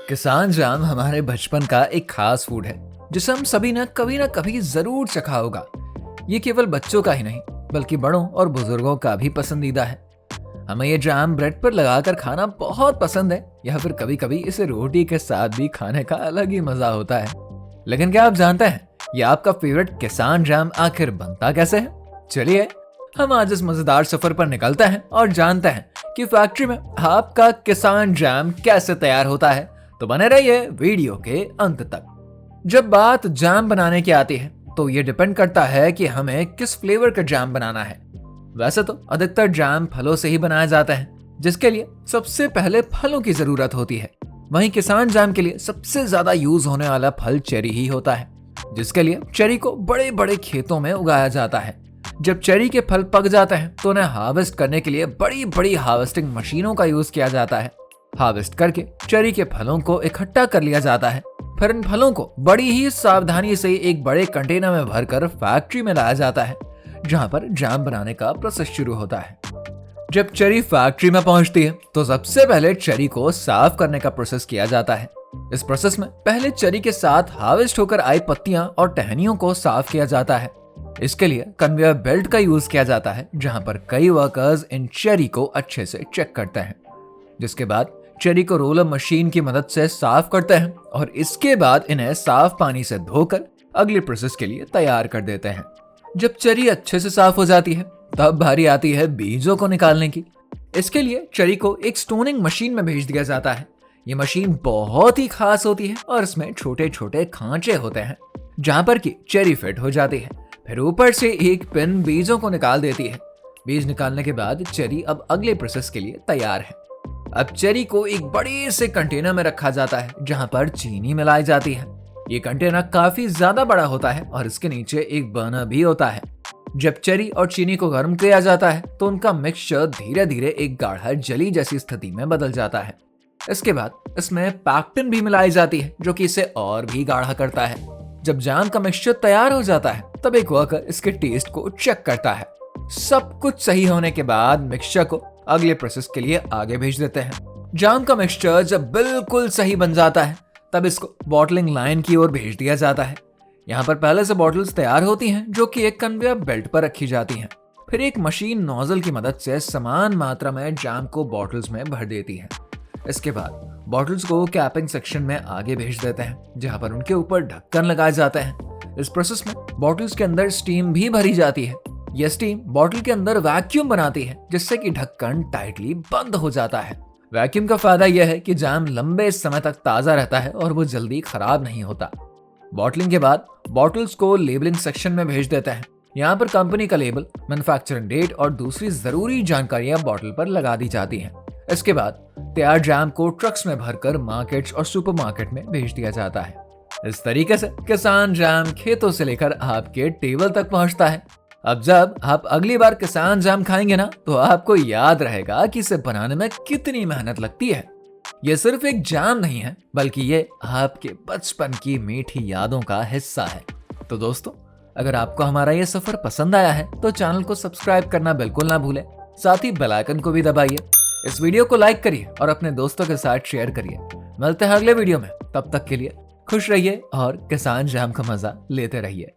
किसान जाम हमारे बचपन का एक खास फूड है जिसे हम सभी ने कभी ना कभी जरूर चखा होगा। ये केवल बच्चों का ही नहीं बल्कि बड़ों और बुजुर्गों का भी पसंदीदा है। हमें ये जाम ब्रेड पर लगाकर खाना बहुत पसंद है या फिर कभी कभी इसे रोटी के साथ भी खाने का अलग ही मजा होता है। लेकिन क्या आप जानते हैं ये आपका फेवरेट किसान जाम आखिर बनता कैसे है? चलिए हम आज इस मजेदार सफर पर निकलते हैं और जानते हैं कि फैक्ट्री में आपका किसान जाम कैसे तैयार होता है। तो बने रहिए वीडियो के अंत तक। जब बात जाम बनाने की आती है तो ये डिपेंड करता है कि हमें किस फ्लेवर का जाम बनाना है। वैसे तो अधिकतर जाम फलों से ही बनाया जाता है जिसके लिए सबसे पहले फलों की जरूरत होती है। वहीं किसान जाम के लिए सबसे ज्यादा यूज होने वाला फल चेरी ही होता है, जिसके लिए चेरी को बड़े बड़े खेतों में उगाया जाता है। जब चेरी के फल पक जाते हैं तो उन्हें हार्वेस्ट करने के लिए बड़ी बड़ी हार्वेस्टिंग मशीनों का यूज किया जाता है। हार्वेस्ट करके चेरी के फलों को इकट्ठा कर लिया जाता है। फिर इन फलों को बड़ी ही सावधानी से एक बड़े कंटेनर में भरकर फैक्ट्री में लाया जाता है जहां पर जाम बनाने का प्रोसेस शुरू होता है। जब चेरी फैक्ट्री में पहुंचती है तो सबसे पहले चेरी को साफ करने का प्रोसेस किया जाता है। इस प्रोसेस में पहले चेरी के साथ हार्वेस्ट होकर आई पत्तियां और टहनियों को साफ किया जाता है। इसके लिए कन्वेयर बेल्ट का यूज किया जाता है जहां पर कई वर्कर्स इन चेरी को अच्छे से चेक करते हैं, जिसके बाद चेरी को रोलर मशीन की मदद से साफ करते हैं और इसके बाद इन्हें साफ पानी से धोकर अगले प्रोसेस के लिए तैयार कर देते हैं। जब चेरी अच्छे से साफ हो जाती है तब बारी आती है बीजों को निकालने की। इसके लिए चेरी को एक स्टोनिंग मशीन में भेज दिया जाता है। ये मशीन बहुत ही खास होती है और इसमें छोटे छोटे खांचे होते हैं जहां पर की चेरी फिट हो जाती है। फिर ऊपर से एक पिन बीजों को निकाल देती है। बीज निकालने के बाद चेरी अब अगले प्रोसेस के लिए तैयार है। अब चेरी को एक बड़े से कंटेनर में रखा जाता है जहां पर चीनी मिलाई जाती है। ये कंटेनर काफी ज्यादा बड़ा होता है और इसके नीचे एक बर्नर भी होता है। जब चेरी और चीनी को गर्म किया जाता है तो उनका मिक्सचर धीरे धीरे एक गाढ़ा जली जैसी स्थिति में बदल जाता है। इसके बाद इसमें पैक्टिन भी मिलाई जाती है जो कि इसे और भी गाढ़ा करता है। जब जाम का मिक्सचर तैयार हो जाता है तब एक वर्कर इसके टेस्ट को चेक करता है। सब कुछ सही होने के बाद मिक्सचर को अगले प्रोसेस के लिए आगे भेज देते हैं। जाम का मिक्सचर जब बिल्कुल सही बन जाता है तब इसको बॉटलिंग लाइन की ओर भेज दिया जाता है। यहाँ पर पहले से बॉटल्स तैयार होती हैं जो कि एक कन्वेयर बेल्ट पर रखी जाती हैं। फिर एक मशीन नोजल की मदद से समान मात्रा में जाम को बॉटल्स में भर देती है। इसके बाद बॉटल्स को कैपिंग सेक्शन में आगे भेज देते हैं जहां पर उनके ऊपर ढक्कन लगाए जाते हैं। इस प्रोसेस में बॉटल्स के अंदर स्टीम भी भरी जाती है। यह स्टीम बॉटल के अंदर वैक्यूम बनाती है जिससे कि ढक्कन टाइटली बंद हो जाता है। वैक्यूम का फायदा यह है कि जाम लंबे समय तक ताजा रहता है और वो जल्दी खराब नहीं होता। बॉटलिंग के बाद बॉटल्स को लेबलिंग सेक्शन में भेज देते हैं। यहाँ पर कंपनी का लेबल, मैन्युफैक्चरिंग डेट और दूसरी जरूरी जानकारियां बॉटल पर लगा दी जाती हैं। इसके बाद तैयार जाम को ट्रक्स में भरकर मार्केट्स और सुपरमार्केट में भेज दिया जाता है। इस तरीके से किसान जाम खेतों से लेकर आपके टेबल तक पहुंचता है। अब जब आप अगली बार किसान जाम खाएंगे ना तो आपको याद रहेगा कि इसे बनाने में कितनी मेहनत लगती है। ये सिर्फ एक जाम नहीं है बल्कि ये आपके बचपन की मीठी यादों का हिस्सा है। तो दोस्तों, अगर आपको हमारा ये सफर पसंद आया है तो चैनल को सब्सक्राइब करना बिल्कुल ना भूलें। साथ ही बेल आइकन को भी दबाइए। इस वीडियो को लाइक करिए और अपने दोस्तों के साथ शेयर करिए। मिलते हैं अगले वीडियो में, तब तक के लिए खुश रहिए और किसान जाम का मजा लेते रहिए।